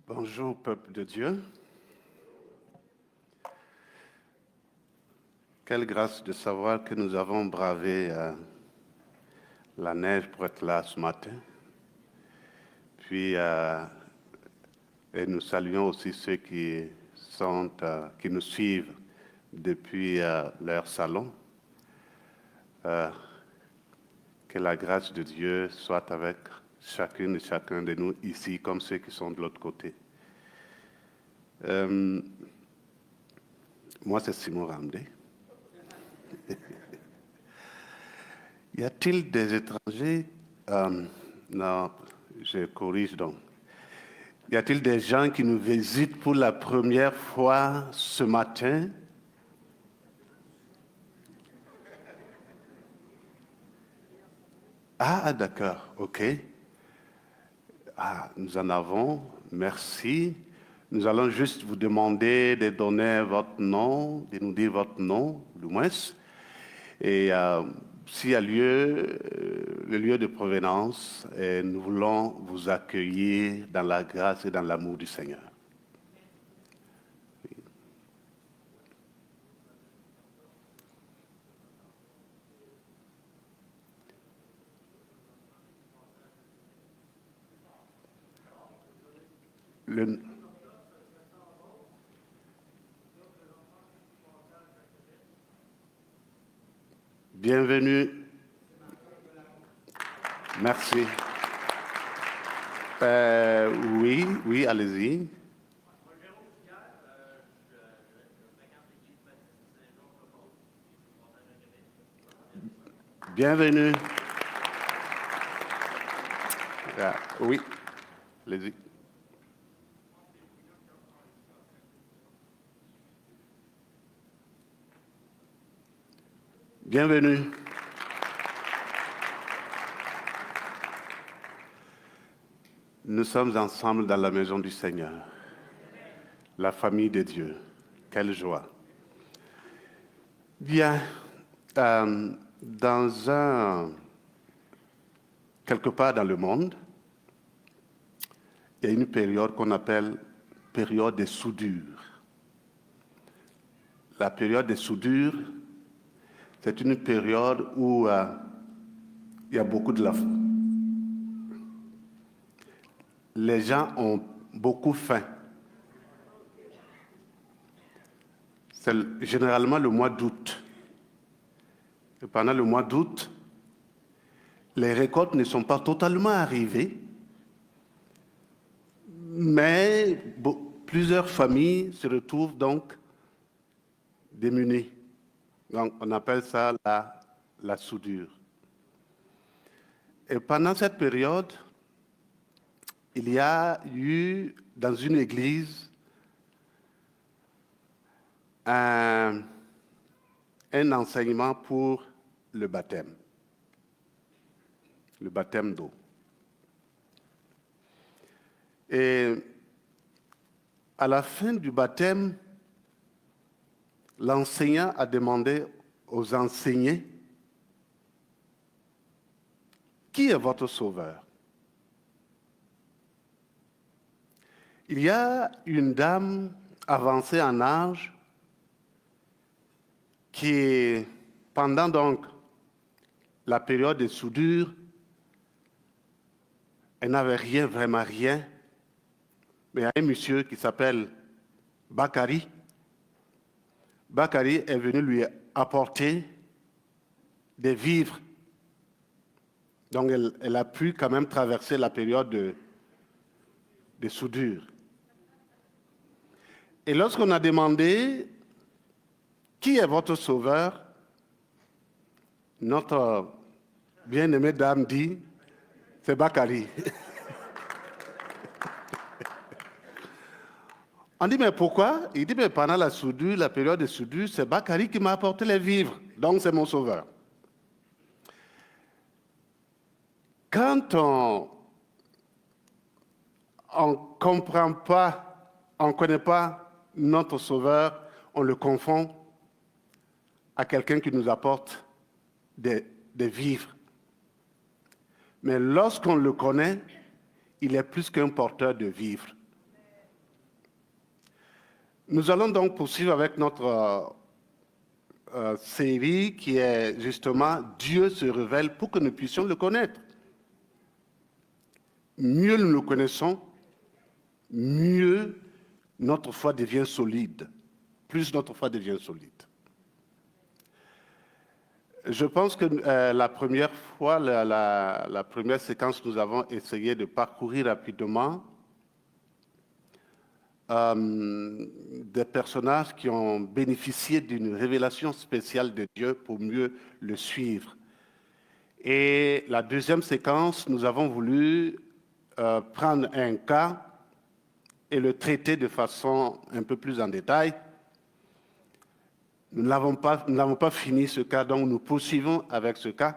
Bonjour, peuple de Dieu. Quelle grâce de savoir que nous avons bravé la neige pour être là ce matin. Puis, et nous saluons aussi ceux qui nous suivent depuis leur salon. Que la grâce de Dieu soit avec chacune et chacun de nous ici, comme ceux qui sont de l'autre côté. Moi, c'est Simon Ramdé. Y a-t-il des étrangers? Non, je corrige donc. Y a-t-il des gens qui nous visitent pour la première fois ce matin? Ah, d'accord, ok. Ah, nous en avons, merci. Nous allons juste vous demander de donner votre nom, de nous dire votre nom, du moins. Et s'il y a lieu, le lieu de provenance, et nous voulons vous accueillir dans la grâce et dans l'amour du Seigneur. Le... Bienvenue. Merci. Oui, allez-y. Bienvenue. Oui, allez-y. Bienvenue. Nous sommes ensemble dans la maison du Seigneur, la famille de Dieu. Quelle joie. Bien, quelque part dans le monde, il y a une période qu'on appelle période de soudure. La période de soudure, c'est une période où il y a beaucoup de les gens ont beaucoup faim. C'est généralement le mois d'août. Et pendant le mois d'août, les récoltes ne sont pas totalement arrivées, mais plusieurs familles se retrouvent donc démunies. Donc, on appelle ça la soudure. Et pendant cette période, il y a eu dans une église un enseignement pour le baptême d'eau. Et à la fin du baptême, l'enseignant a demandé aux enseignés, qui est votre sauveur? Il y a une dame avancée en âge qui, pendant donc la période de soudure, elle n'avait rien, vraiment rien, mais il y a un monsieur qui s'appelle Bakari. Bakari est venu lui apporter des vivres. Donc elle a pu quand même traverser la période de soudure. Et lorsqu'on a demandé qui est votre sauveur, notre bien-aimée dame dit, c'est Bakari. On dit, mais pourquoi? Il dit, mais pendant la soudure, la période de soudure, c'est Bakari qui m'a apporté les vivres, donc c'est mon sauveur. Quand on ne comprend pas, on ne connaît pas notre sauveur, on le confond à quelqu'un qui nous apporte des vivres. Mais lorsqu'on le connaît, il est plus qu'un porteur de vivres. Nous allons donc poursuivre avec notre série qui est justement Dieu se révèle pour que nous puissions le connaître. Mieux nous le connaissons, mieux notre foi devient solide. Plus notre foi devient solide. Je pense que la première fois, la première séquence, nous avons essayé de parcourir rapidement des personnages qui ont bénéficié d'une révélation spéciale de Dieu pour mieux le suivre. Et la deuxième séquence, nous avons voulu prendre un cas et le traiter de façon un peu plus en détail. Nous n'avons pas fini ce cas, donc nous poursuivons avec ce cas,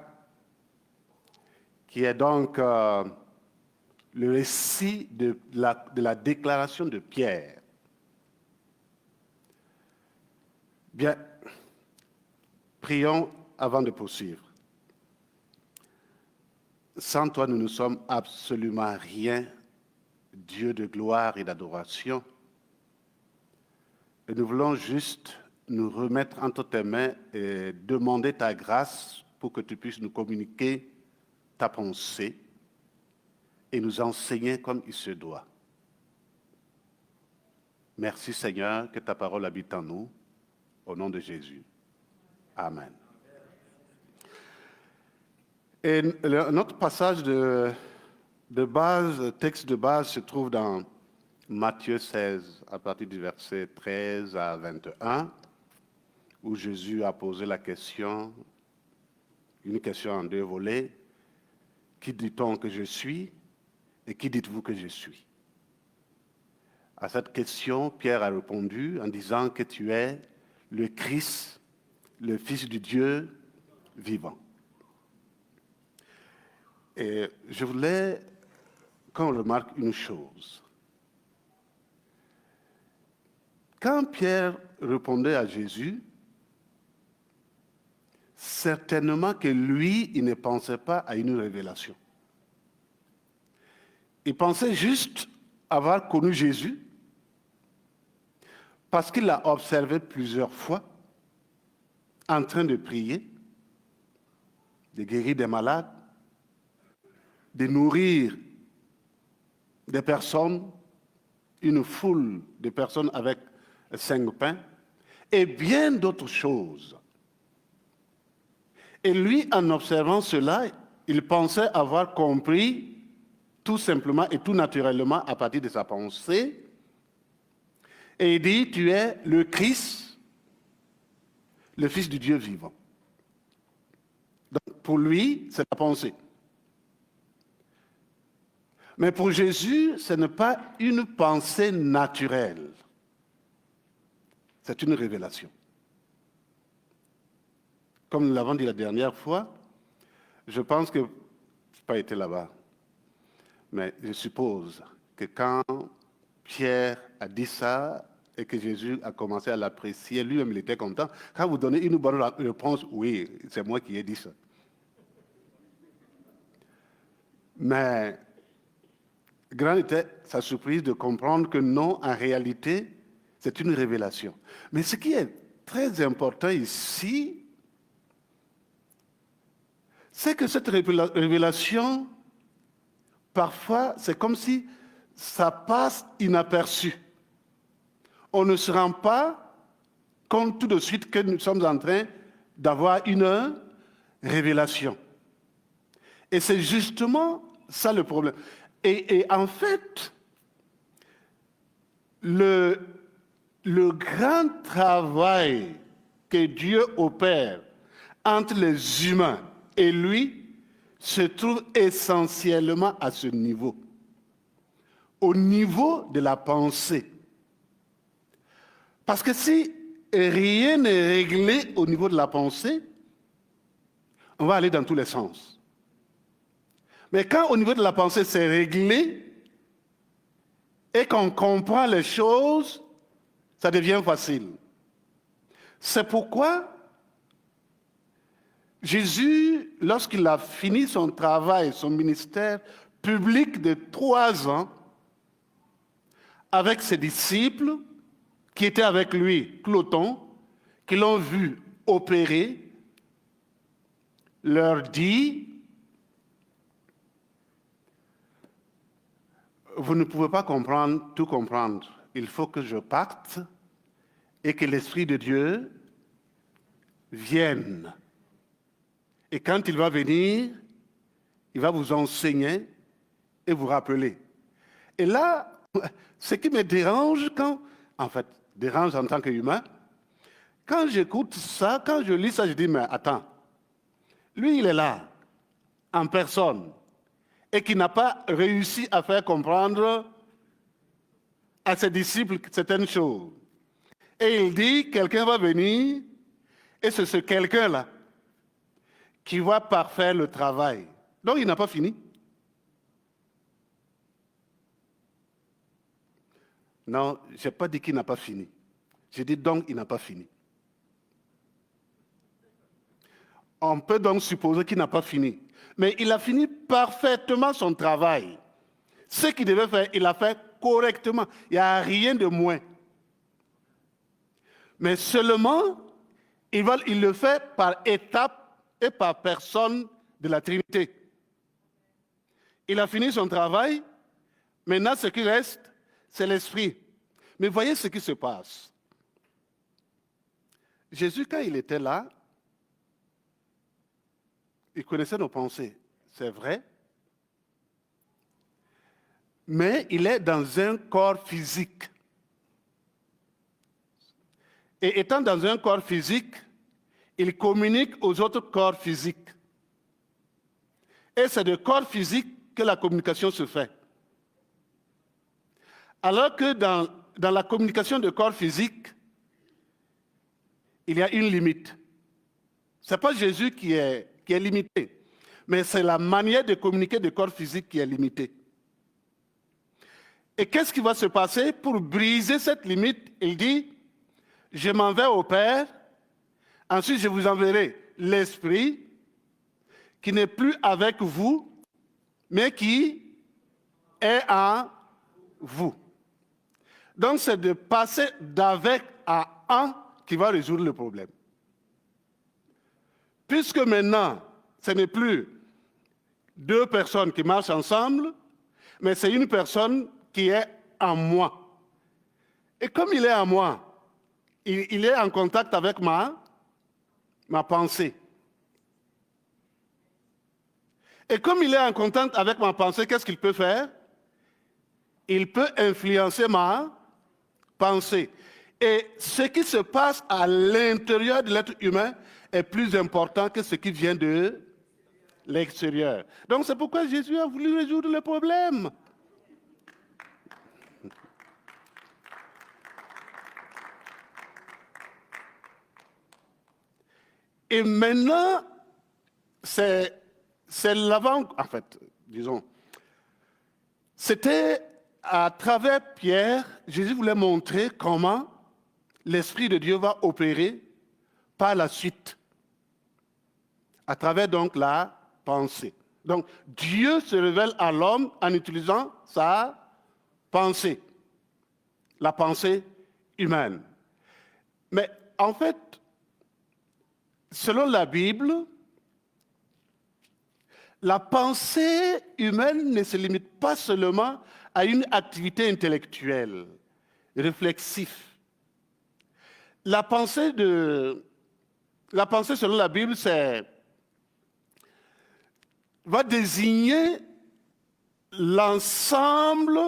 qui est donc le récit de la déclaration de Pierre. Bien, prions avant de poursuivre. Sans toi, nous ne sommes absolument rien, Dieu de gloire et d'adoration. Et nous voulons juste nous remettre entre tes mains et demander ta grâce pour que tu puisses nous communiquer ta pensée et nous enseigner comme il se doit. Merci Seigneur, que ta parole habite en nous, au nom de Jésus. Amen. Et notre passage de base, texte de base, se trouve dans Matthieu 16, à partir du verset 13 à 21, où Jésus a posé la question, une question en deux volets. Qui dit-on que je suis et qui dites-vous que je suis? À cette question, Pierre a répondu en disant que tu es le Christ, le Fils du Dieu vivant. Et je voulais qu'on remarque une chose. Quand Pierre répondait à Jésus, certainement que lui, il ne pensait pas à une révélation. Il pensait juste avoir connu Jésus parce qu'il l'a observé plusieurs fois en train de prier, de guérir des malades, de nourrir des personnes, une foule de personnes avec 5 pains et bien d'autres choses. Et lui, en observant cela, il pensait avoir compris tout simplement et tout naturellement à partir de sa pensée. Et il dit, tu es le Christ, le Fils du Dieu vivant. Donc pour lui, c'est la pensée. Mais pour Jésus, ce n'est pas une pensée naturelle. C'est une révélation. Comme nous l'avons dit la dernière fois, je pense que, je n'ai pas été là-bas, mais je suppose que quand Pierre a dit ça et que Jésus a commencé à l'apprécier, lui-même il était content. Quand vous donnez une bonne réponse, oui, c'est moi qui ai dit ça. Mais grande était sa surprise de comprendre que non, en réalité, c'est une révélation. Mais ce qui est très important ici, c'est que cette révélation, parfois, c'est comme si ça passe inaperçu. On ne se rend pas compte tout de suite que nous sommes en train d'avoir une révélation. Et c'est justement ça le problème. Et en fait, le grand travail que Dieu opère entre les humains et lui se trouve essentiellement à ce niveau, au niveau de la pensée. Parce que si rien n'est réglé au niveau de la pensée, on va aller dans tous les sens. Mais quand au niveau de la pensée c'est réglé et qu'on comprend les choses, ça devient facile. C'est pourquoi Jésus, lorsqu'il a fini son travail, son ministère public de 3 ans, avec ses disciples, qui étaient avec lui, Cloton, qui l'ont vu opérer, leur dit, vous ne pouvez pas tout comprendre. Il faut que je parte et que l'Esprit de Dieu vienne. Et quand il va venir, il va vous enseigner et vous rappeler. Et là, ce qui me dérange dérange en tant qu'humain, quand j'écoute ça, quand je lis ça, je dis, mais attends, lui il est là, en personne, et qui n'a pas réussi à faire comprendre à ses disciples certaines choses. Et il dit, quelqu'un va venir, et c'est ce quelqu'un-là qui va parfaire le travail. Donc il n'a pas fini. Non, je n'ai pas dit qu'il n'a pas fini. J'ai dit donc il n'a pas fini. On peut donc supposer qu'il n'a pas fini. Mais il a fini parfaitement son travail. Ce qu'il devait faire, il l'a fait correctement. Il n'y a rien de moins. Mais seulement, il le fait par étapes et par personne de la Trinité. Il a fini son travail. Maintenant, ce qui reste, c'est l'Esprit. Mais voyez ce qui se passe. Jésus, quand il était là, il connaissait nos pensées, c'est vrai. Mais il est dans un corps physique. Et étant dans un corps physique, il communique aux autres corps physiques. Et c'est de corps physique que la communication se fait. Alors que dans la communication de corps physique, il y a une limite. Ce n'est pas Jésus qui est limité, mais c'est la manière de communiquer de corps physique qui est limitée. Et qu'est-ce qui va se passer pour briser cette limite? Il dit, je m'en vais au Père, ensuite je vous enverrai l'Esprit qui n'est plus avec vous, mais qui est en vous. Donc c'est de passer d'avec à en qui va résoudre le problème. Puisque maintenant, ce n'est plus deux personnes qui marchent ensemble, mais c'est une personne qui est en moi. Et comme il est en moi, il est en contact avec ma pensée. Et comme il est en contact avec ma pensée, qu'est-ce qu'il peut faire? Il peut influencer ma pensée. Et ce qui se passe à l'intérieur de l'être humain est plus important que ce qui vient de l'extérieur. Donc c'est pourquoi Jésus a voulu résoudre le problème. Et maintenant, c'est l'avant, disons, c'était à travers Pierre, Jésus voulait montrer comment l'Esprit de Dieu va opérer par la suite, à travers donc la pensée. Donc Dieu se révèle à l'homme en utilisant sa pensée, la pensée humaine. Mais en fait, selon la Bible, la pensée humaine ne se limite pas seulement à une activité intellectuelle, réflexive. La pensée selon la Bible, va désigner l'ensemble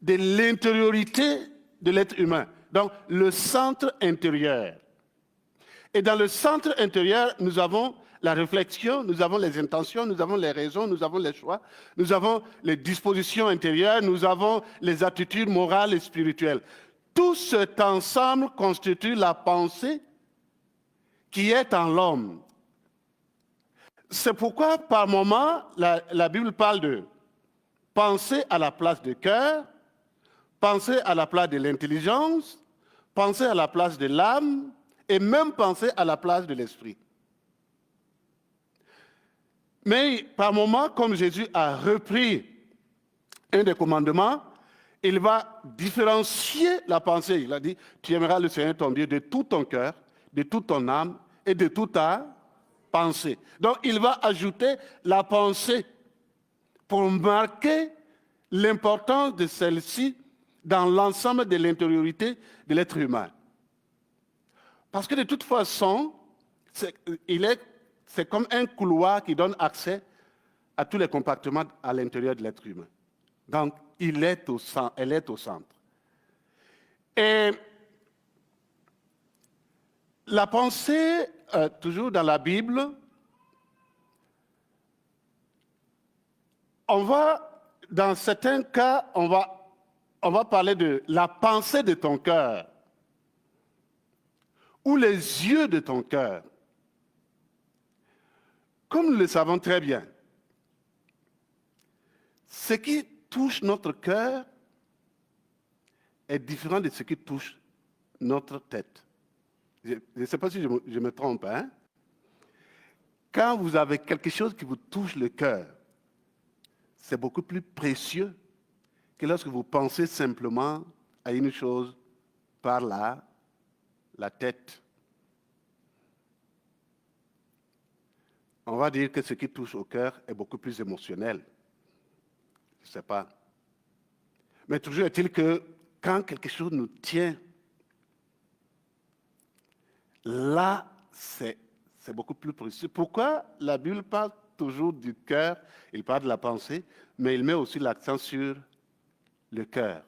de l'intériorité de l'être humain. Donc, le centre intérieur. Et dans le centre intérieur, nous avons la réflexion, nous avons les intentions, nous avons les raisons, nous avons les choix, nous avons les dispositions intérieures, nous avons les attitudes morales et spirituelles. Tout cet ensemble constitue la pensée qui est en l'homme. C'est pourquoi, par moments, la Bible parle de penser à la place du cœur, penser à la place de l'intelligence, penser à la place de l'âme, et même penser à la place de l'esprit. Mais par moments, comme Jésus a repris un des commandements, il va différencier la pensée. Il a dit, tu aimeras le Seigneur ton Dieu de tout ton cœur, de toute ton âme et de toute ta pensée. Donc, il va ajouter la pensée pour marquer l'importance de celle-ci dans l'ensemble de l'intériorité de l'être humain. Parce que de toute façon, c'est comme un couloir qui donne accès à tous les compartiments à l'intérieur de l'être humain. Donc, elle est au centre. Et la pensée, toujours dans la Bible, dans certains cas, on va parler de la pensée de ton cœur ou les yeux de ton cœur. Comme nous le savons très bien, ce qui touche notre cœur est différent de ce qui touche notre tête. Je ne sais pas si je me trompe, hein? Quand vous avez quelque chose qui vous touche le cœur, c'est beaucoup plus précieux que lorsque vous pensez simplement à une chose par la tête. On va dire que ce qui touche au cœur est beaucoup plus émotionnel. Je ne sais pas. Mais toujours est-il que quand quelque chose nous tient, là, c'est beaucoup plus précieux. Pourquoi la Bible parle toujours du cœur, il parle de la pensée, mais il met aussi l'accent sur le cœur.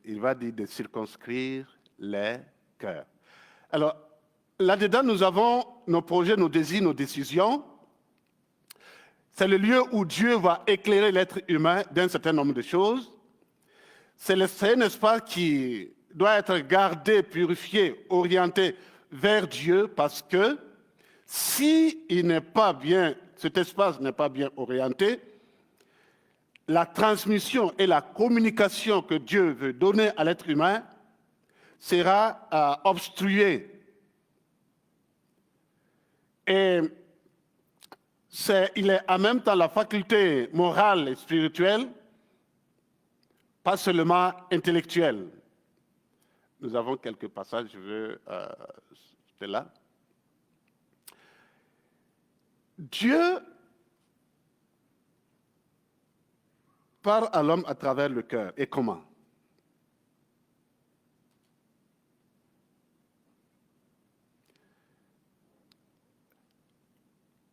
Il va dire de circonscrire les cœurs. Alors, là-dedans, nous avons nos projets, nos désirs, nos décisions. C'est le lieu où Dieu va éclairer l'être humain d'un certain nombre de choses. C'est un espace qui doit être gardé, purifié, orienté vers Dieu, parce que si cet espace n'est pas bien orienté, la transmission et la communication que Dieu veut donner à l'être humain sera obstruée. Et il est en même temps la faculté morale et spirituelle, pas seulement intellectuelle. Nous avons quelques passages, je veux de là. Dieu parle à l'homme à travers le cœur. Et comment?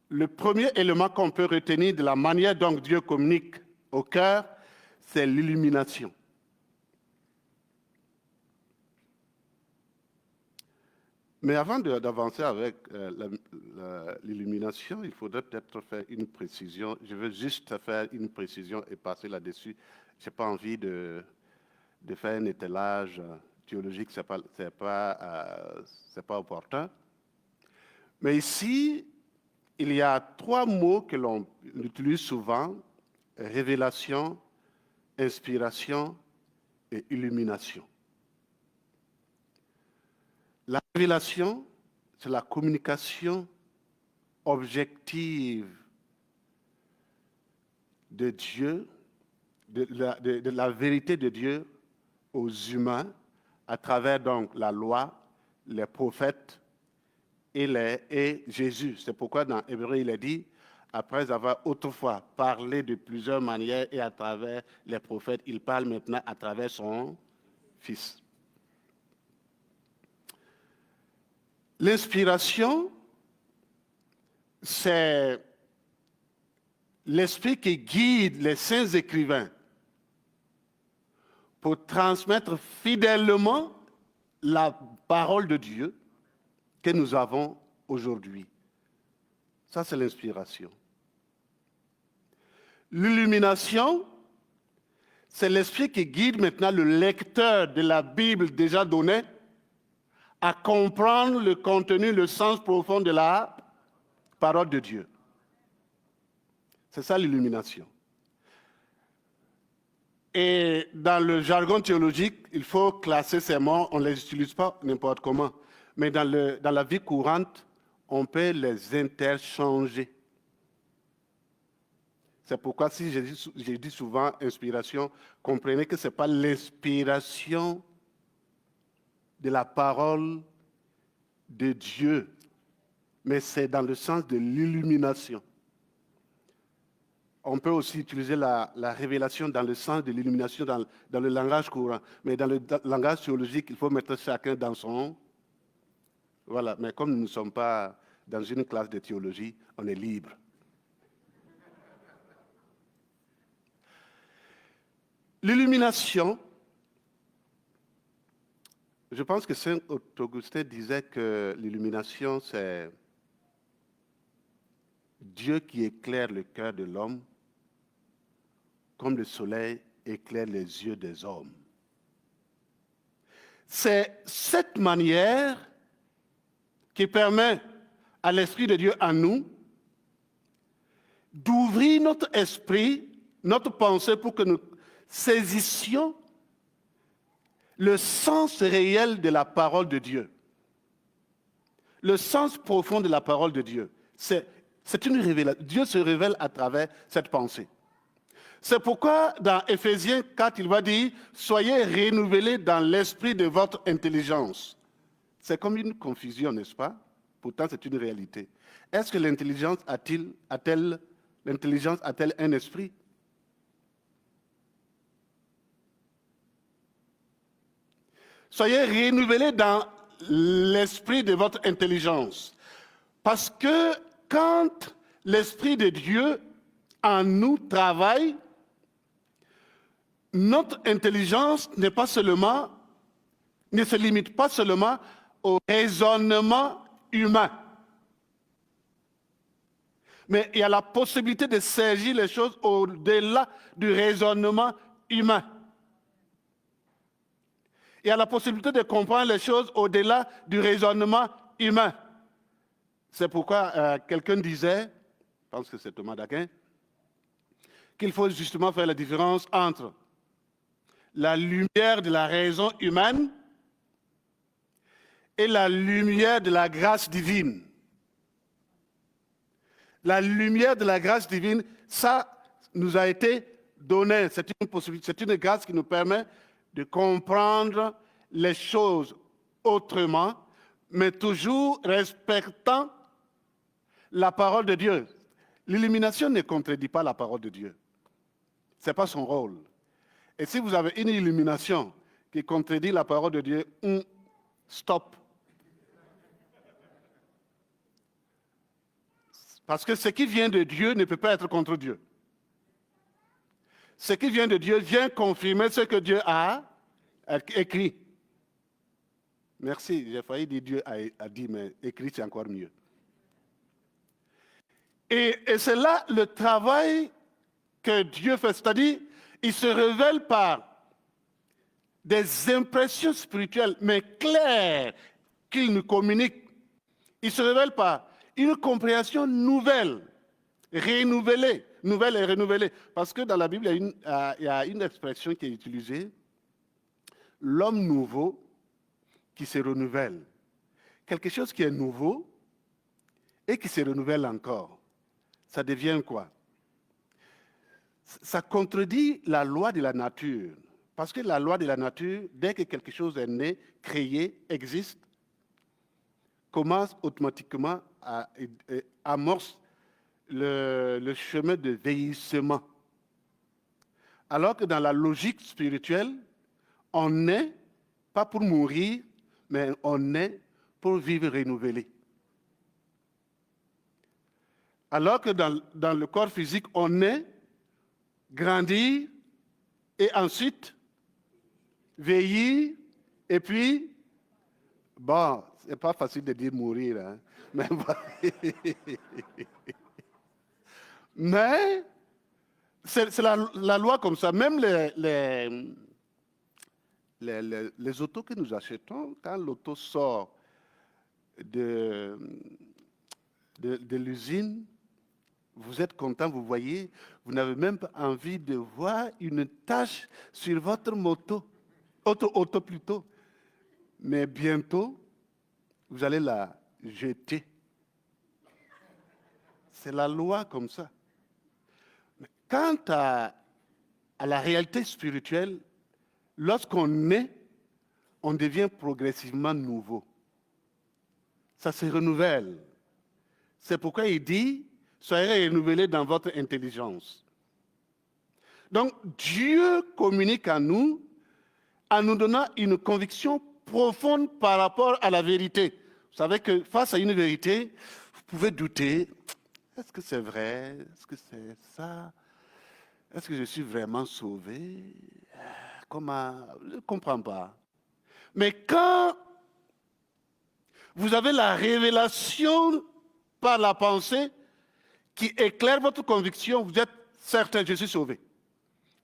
Le premier élément qu'on peut retenir de la manière dont Dieu communique au cœur, c'est l'illumination. Mais avant d'avancer avec l'illumination, il faudrait peut-être faire une précision. Je veux juste faire une précision et passer là-dessus. Je n'ai pas envie de faire un étalage théologique, ce n'est pas opportun. Mais ici, il y a 3 mots que l'on utilise souvent: révélation, inspiration et illumination. La révélation, c'est la communication objective de Dieu, de la vérité de Dieu aux humains à travers donc la loi, les prophètes et Jésus. C'est pourquoi dans Hébreux, il est dit, après avoir autrefois parlé de plusieurs manières et à travers les prophètes, il parle maintenant à travers son Fils. L'inspiration, c'est l'esprit qui guide les saints écrivains pour transmettre fidèlement la parole de Dieu que nous avons aujourd'hui. Ça, c'est l'inspiration. L'illumination, c'est l'esprit qui guide maintenant le lecteur de la Bible déjà donnée à comprendre le contenu, le sens profond de la parole de Dieu. C'est ça l'illumination. Et dans le jargon théologique, il faut classer ces mots, on ne les utilise pas n'importe comment. Mais dans la vie courante, on peut les interchanger. C'est pourquoi si j'ai dit souvent inspiration, comprenez que ce n'est pas l'inspiration de la parole de Dieu, mais c'est dans le sens de l'illumination. On peut aussi utiliser la révélation dans le sens de l'illumination dans le langage courant. Mais dans le langage théologique, il faut mettre chacun dans son... Voilà, mais comme nous ne sommes pas dans une classe de théologie, on est libre. L'illumination, je pense que Saint Augustin disait que l'illumination, c'est Dieu qui éclaire le cœur de l'homme comme le soleil éclaire les yeux des hommes. C'est cette manière qui permet à l'Esprit de Dieu en nous d'ouvrir notre esprit, notre pensée pour que nous saisissions le sens réel de la parole de Dieu. Le sens profond de la parole de Dieu. C'est une révélation. Dieu se révèle à travers cette pensée. C'est pourquoi dans Éphésiens 4, il va dire « Soyez renouvelés dans l'esprit de votre intelligence ». C'est comme une confusion, n'est-ce pas? Pourtant, c'est une réalité. Est-ce que l'intelligence a-t-elle un esprit? Soyez renouvelés dans l'esprit de votre intelligence. Parce que quand l'Esprit de Dieu en nous travaille, notre intelligence ne se limite pas seulement au raisonnement humain. Mais il y a la possibilité de saisir les choses au-delà du raisonnement humain. Il y a la possibilité de comprendre les choses au-delà du raisonnement humain. C'est pourquoi quelqu'un disait, je pense que c'est Thomas d'Aquin, qu'il faut justement faire la différence entre la lumière de la raison humaine et la lumière de la grâce divine. La lumière de la grâce divine, ça nous a été donné. C'est une possibilité, c'est une grâce qui nous permet de comprendre les choses autrement, mais toujours respectant la parole de Dieu. L'illumination ne contredit pas la parole de Dieu. Ce n'est pas son rôle. Et si vous avez une illumination qui contredit la parole de Dieu, stop. Parce que ce qui vient de Dieu ne peut pas être contre Dieu. Ce qui vient de Dieu vient confirmer ce que Dieu a écrit. Merci, j'ai failli dire Dieu a dit, mais écrit c'est encore mieux. Et c'est là le travail que Dieu fait, c'est-à-dire il se révèle par des impressions spirituelles, mais claires, qu'il nous communique. Il se révèle par une compréhension nouvelle, renouvelée, nouvelle et renouvelée. Parce que dans la Bible, il y a une expression qui est utilisée, l'homme nouveau qui se renouvelle. Quelque chose qui est nouveau et qui se renouvelle encore. Ça devient quoi? Ça contredit la loi de la nature. Parce que la loi de la nature, dès que quelque chose est né, créé, existe, commence automatiquement à amorce le chemin de vieillissement. Alors que dans la logique spirituelle, on naît pas pour mourir, mais on naît pour vivre renouvelé. Alors que dans le corps physique, on naît, grandir et ensuite vieillir et puis, bon, c'est pas facile de dire mourir, hein, mais c'est la loi comme ça. Même les autos que nous achetons, quand l'auto sort de l'usine, vous êtes content, vous voyez, vous n'avez même pas envie de voir une tache sur votre auto plutôt. Mais bientôt, vous allez la jeter. C'est la loi comme ça. quant à la réalité spirituelle, lorsqu'on naît, on devient progressivement nouveau. Ça se renouvelle. C'est pourquoi il dit, soyez renouvelés dans votre intelligence. Donc, Dieu communique à nous en nous donnant une conviction profonde par rapport à la vérité. Vous savez que face à une vérité, vous pouvez douter. Est-ce que c'est vrai? Est-ce que c'est ça? Est-ce que je suis vraiment sauvé? Comment? Je ne comprends pas. Mais quand vous avez la révélation par la pensée qui éclaire votre conviction, vous êtes certain, je suis sauvé.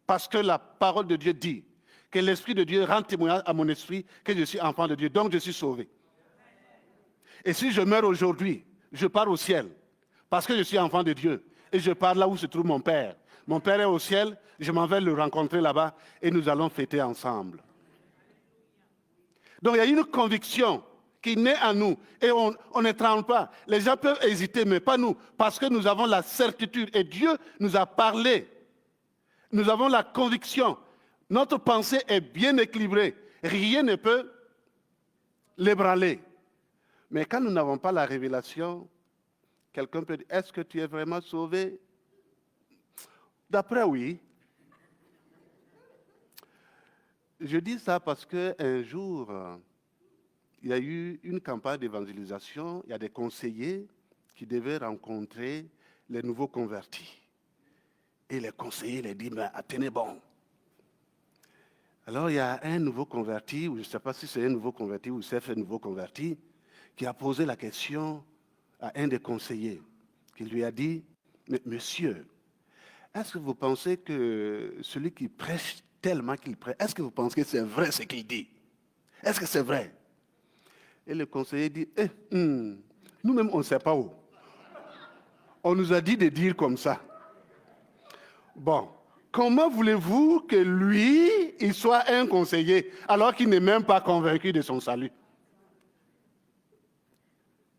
Parce que la parole de Dieu dit que l'Esprit de Dieu rend témoignage à mon esprit que je suis enfant de Dieu, donc je suis sauvé. Et si je meurs aujourd'hui, je pars au ciel, parce que je suis enfant de Dieu, et je pars là où se trouve mon Père. Mon Père est au ciel, je m'en vais le rencontrer là-bas, et nous allons fêter ensemble. Donc il y a une conviction qui naît en nous, et on ne tremble pas. Les gens peuvent hésiter, mais pas nous, parce que nous avons la certitude, et Dieu nous a parlé. Nous avons la conviction. Notre pensée est bien équilibrée. Rien ne peut l'ébranler. Mais quand nous n'avons pas la révélation, quelqu'un peut dire, est-ce que tu es vraiment sauvé? D'après oui. Je dis ça parce qu'un jour, il y a eu une campagne d'évangélisation. Il y a des conseillers qui devaient rencontrer les nouveaux convertis. Et les conseillers les disent, mais tenez bon. Alors il y a un nouveau converti, ou je ne sais pas si c'est un nouveau converti ou c'est un nouveau converti, qui a posé la question à un des conseillers, qui lui a dit, mais monsieur, est-ce que vous pensez que celui qui prêche tellement qu'il prêche, est-ce que vous pensez que c'est vrai ce qu'il dit? Est-ce que c'est vrai? Et le conseiller dit, nous-mêmes on ne sait pas où. On nous a dit de dire comme ça. Bon, comment voulez-vous que lui, il soit un conseiller alors qu'il n'est même pas convaincu de son salut?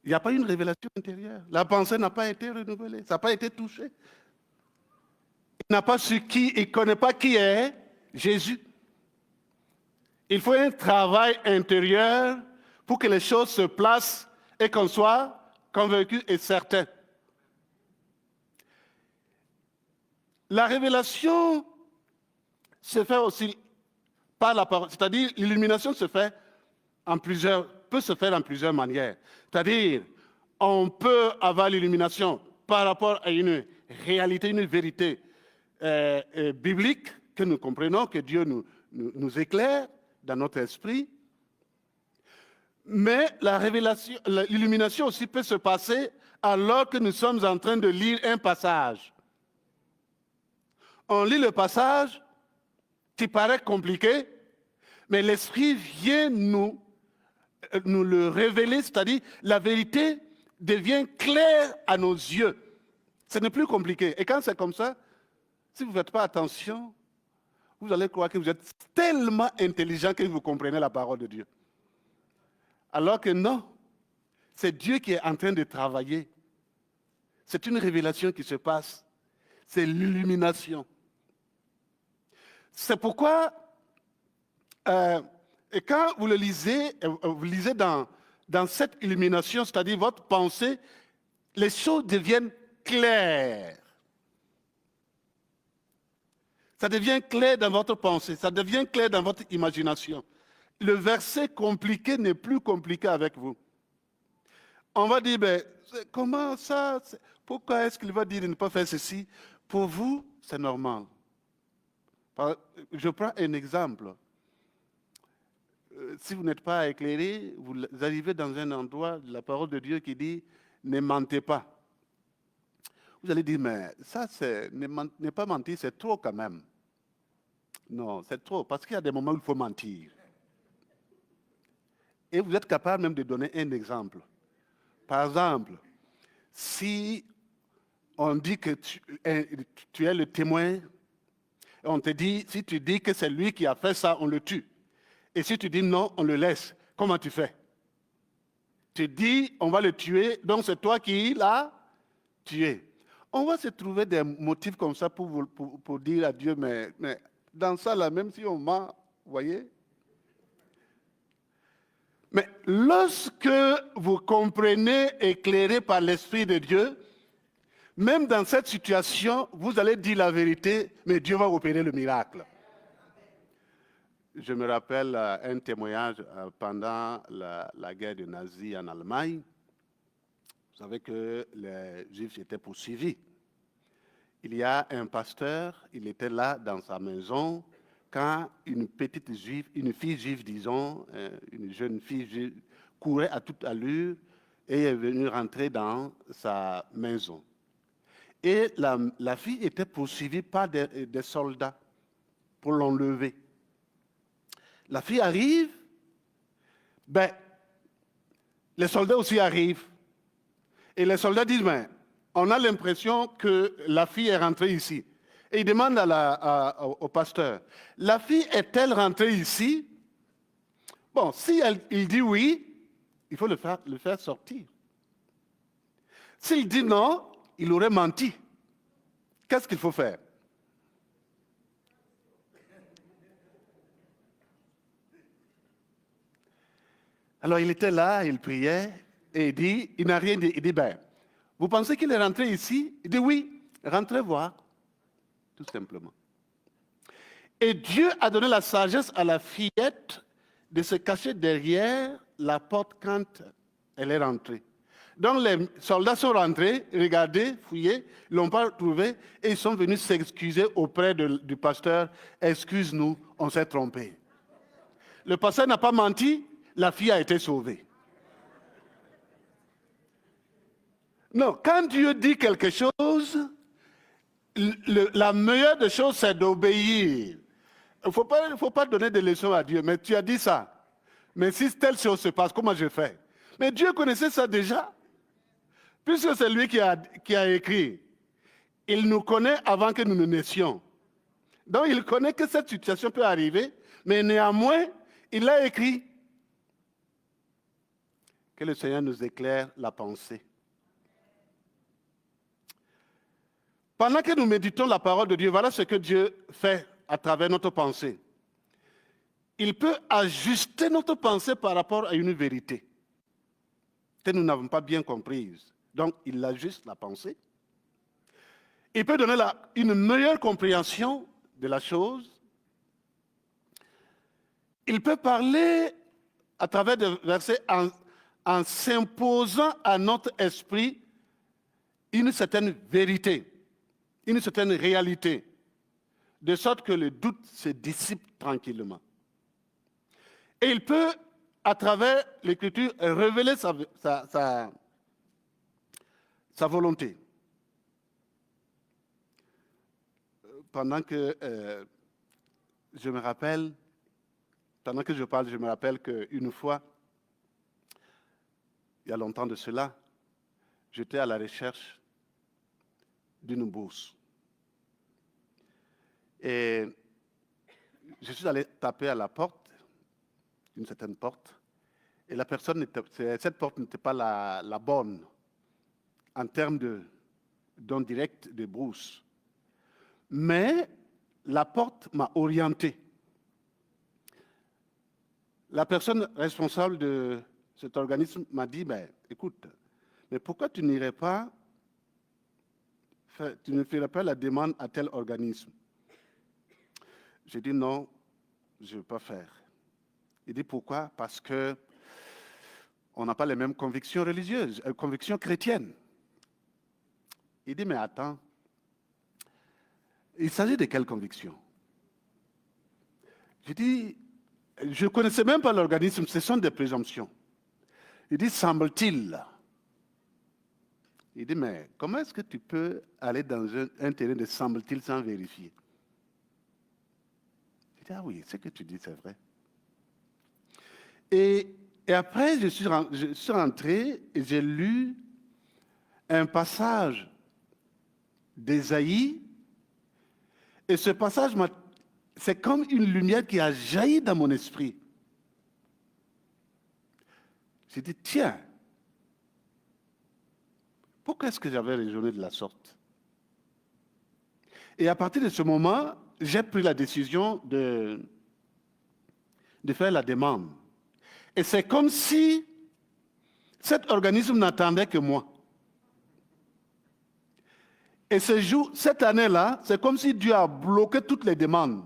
Il n'y a pas une révélation intérieure. La pensée n'a pas été renouvelée, ça n'a pas été touché. Il n'a pas su qui, il ne connaît pas qui est Jésus. Il faut un travail intérieur pour que les choses se placent et qu'on soit convaincu et certain. La révélation se fait aussi par la parole, c'est-à-dire l'illumination se fait peut se faire en plusieurs manières. C'est-à-dire, on peut avoir l'illumination par rapport à une réalité, une vérité biblique que nous comprenons, que Dieu nous éclaire dans notre esprit. Mais l'illumination aussi peut se passer alors que nous sommes en train de lire un passage. On lit le passage qui paraît compliqué, mais l'Esprit vient nous le révéler, c'est-à-dire la vérité devient claire à nos yeux. Ce n'est plus compliqué. Et quand c'est comme ça, si vous ne faites pas attention, vous allez croire que vous êtes tellement intelligent que vous comprenez la parole de Dieu. Alors que non, c'est Dieu qui est en train de travailler. C'est une révélation qui se passe. C'est l'illumination. C'est pourquoi, et quand vous le lisez, vous lisez dans cette illumination, c'est-à-dire votre pensée, les choses deviennent claires. Ça devient clair dans votre pensée, ça devient clair dans votre imagination. Le verset compliqué n'est plus compliqué avec vous. On va dire, ben, comment ça? Pourquoi est-ce qu'il va dire de ne pas faire ceci? Pour vous, c'est normal. Je prends un exemple. Si vous n'êtes pas éclairé, vous arrivez dans un endroit, la parole de Dieu qui dit, ne mentez pas. Vous allez dire, mais ça, ne pas mentir, c'est trop quand même. Non, c'est trop, parce qu'il y a des moments où il faut mentir. Et vous êtes capable même de donner un exemple. Par exemple, si on dit que tu es le témoin, on te dit, si tu dis que c'est lui qui a fait ça, on le tue. Et si tu dis non, on le laisse. Comment tu fais? Tu dis, on va le tuer, donc c'est toi qui l'as tué. On va se trouver des motifs comme ça pour dire à Dieu, mais dans ça là, même si on ment, vous voyez. Mais lorsque vous comprenez, éclairé par l'Esprit de Dieu, même dans cette situation, vous allez dire la vérité, mais Dieu va opérer le miracle. Je me rappelle un témoignage pendant la guerre des nazis en Allemagne. Vous savez que les Juifs étaient poursuivis. Il y a un pasteur, il était là dans sa maison quand une petite juive, une fille juive, disons, une jeune fille juive, courait à toute allure et est venue rentrer dans sa maison. Et la fille était poursuivie par des soldats pour l'enlever. La fille arrive, ben, les soldats aussi arrivent. Et les soldats disent, ben, on a l'impression que la fille est rentrée ici. Et ils demandent au pasteur, la fille est-elle rentrée ici? Bon, si il dit oui, il faut le faire sortir. S'il dit non, il aurait menti. Qu'est-ce qu'il faut faire? Alors il était là, il priait, et il n'a rien dit. Il dit, ben, vous pensez qu'il est rentré ici? Il dit oui, rentrez voir, tout simplement. Et Dieu a donné la sagesse à la fillette de se cacher derrière la porte quand elle est rentrée. Donc les soldats sont rentrés, regardés, fouillés, ils ne l'ont pas trouvé et ils sont venus s'excuser auprès du pasteur. Excuse-nous, on s'est trompé. Le pasteur n'a pas menti, la fille a été sauvée. Non, quand Dieu dit quelque chose, la meilleure des choses, c'est d'obéir. Il ne faut pas donner des leçons à Dieu, mais tu as dit ça. Mais si telle chose se passe, comment je fais? Mais Dieu connaissait ça déjà. Puisque c'est lui qui a écrit. Il nous connaît avant que nous ne naissions. Donc il connaît que cette situation peut arriver, mais néanmoins, il l'a écrit. Que le Seigneur nous éclaire la pensée. Pendant que nous méditons la parole de Dieu, voilà ce que Dieu fait à travers notre pensée. Il peut ajuster notre pensée par rapport à une vérité que nous n'avons pas bien comprise. Donc, il ajuste la pensée. Il peut donner une meilleure compréhension de la chose. Il peut parler à travers des versets en s'imposant à notre esprit une certaine vérité, une certaine réalité, de sorte que le doute se dissipe tranquillement. Et il peut, à travers l'Écriture, révéler sa volonté. Pendant que je me rappelle, pendant que je parle, je me rappelle qu'une fois, il y a longtemps de cela, j'étais à la recherche d'une bourse. Et je suis allé taper à la porte, une certaine porte, et cette porte n'était pas la bonne en termes de don direct de bourse. Mais la porte m'a orienté. La personne responsable de cet organisme m'a dit, ben, écoute, mais pourquoi tu ne ferais pas la demande à tel organisme? J'ai dit non, je ne veux pas faire. Il dit pourquoi? Parce que on n'a pas les mêmes convictions religieuses, convictions chrétiennes. Il dit, mais attends, il s'agit de quelle conviction? J'ai dit, je ne connaissais même pas l'organisme, ce sont des présomptions. Il dit, semble-t-il. Il dit, mais comment est-ce que tu peux aller dans un terrain de semble-t-il sans vérifier? J'ai dit, ah oui, ce que tu dis, c'est vrai. Et après, je suis rentré et j'ai lu un passage d'Ésaïe. Et ce passage, c'est comme une lumière qui a jailli dans mon esprit. J'ai dit, tiens, pourquoi est-ce que j'avais raisonné de la sorte? Et à partir de ce moment, j'ai pris la décision de faire la demande. Et c'est comme si cet organisme n'attendait que moi. Et cette année-là, c'est comme si Dieu a bloqué toutes les demandes.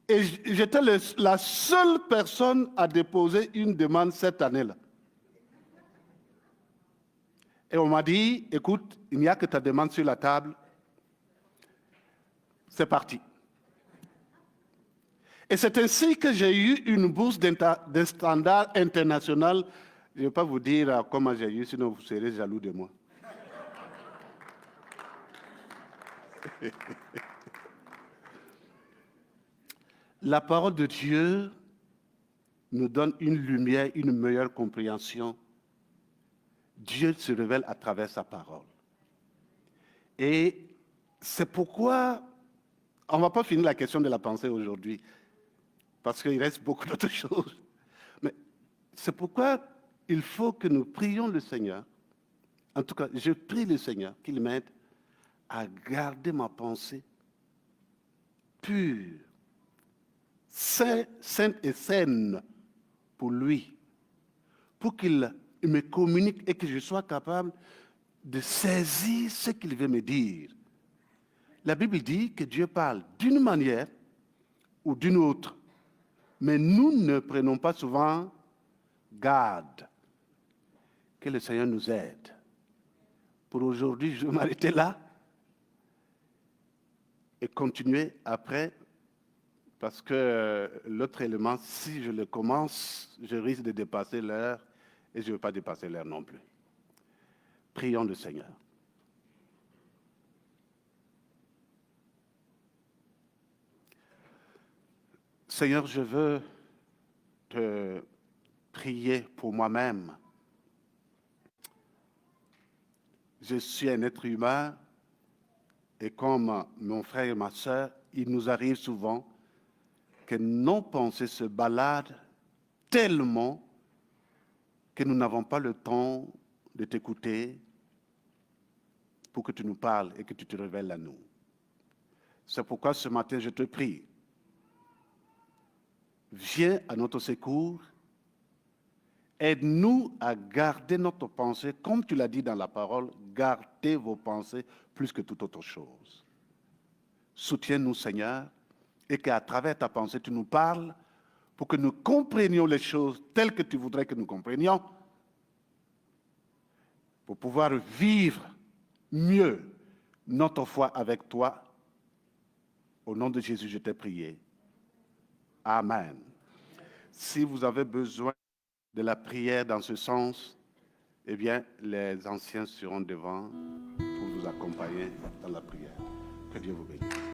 Et j'étais la seule personne à déposer une demande cette année-là. Et on m'a dit, écoute, il n'y a que ta demande sur la table. C'est parti. Et c'est ainsi que j'ai eu une bourse d'un standard international. Je ne vais pas vous dire comment j'ai eu, sinon vous serez jaloux de moi. La parole de Dieu nous donne une lumière, une meilleure compréhension. Dieu se révèle à travers sa parole. Et c'est pourquoi on ne va pas finir la question de la pensée aujourd'hui, parce qu'il reste beaucoup d'autres choses. Mais c'est pourquoi il faut que nous prions le Seigneur. En tout cas, je prie le Seigneur qu'il m'aide à garder ma pensée pure, sainte et saine pour lui, pour qu'il me communique et que je sois capable de saisir ce qu'il veut me dire. La Bible dit que Dieu parle d'une manière ou d'une autre, mais nous ne prenons pas souvent garde. Que le Seigneur nous aide. Pour aujourd'hui, je vais m'arrêter là et continuer après, parce que l'autre élément, si je le commence, je risque de dépasser l'heure et je ne veux pas dépasser l'heure non plus. Prions le Seigneur. Seigneur, je veux te prier pour moi-même. Je suis un être humain et comme mon frère et ma sœur, il nous arrive souvent que nos pensées se baladent tellement que nous n'avons pas le temps de t'écouter pour que tu nous parles et que tu te révèles à nous. C'est pourquoi ce matin, je te prie, viens à notre secours, aide-nous à garder notre pensée, comme tu l'as dit dans la parole, gardez vos pensées plus que toute autre chose. Soutiens-nous, Seigneur, et qu'à travers ta pensée, tu nous parles pour que nous comprenions les choses telles que tu voudrais que nous comprenions, pour pouvoir vivre mieux notre foi avec toi. Au nom de Jésus, je t'ai prié. Amen. Si vous avez besoin de la prière dans ce sens, eh bien, les anciens seront devant pour vous accompagner dans la prière. Que Dieu vous bénisse.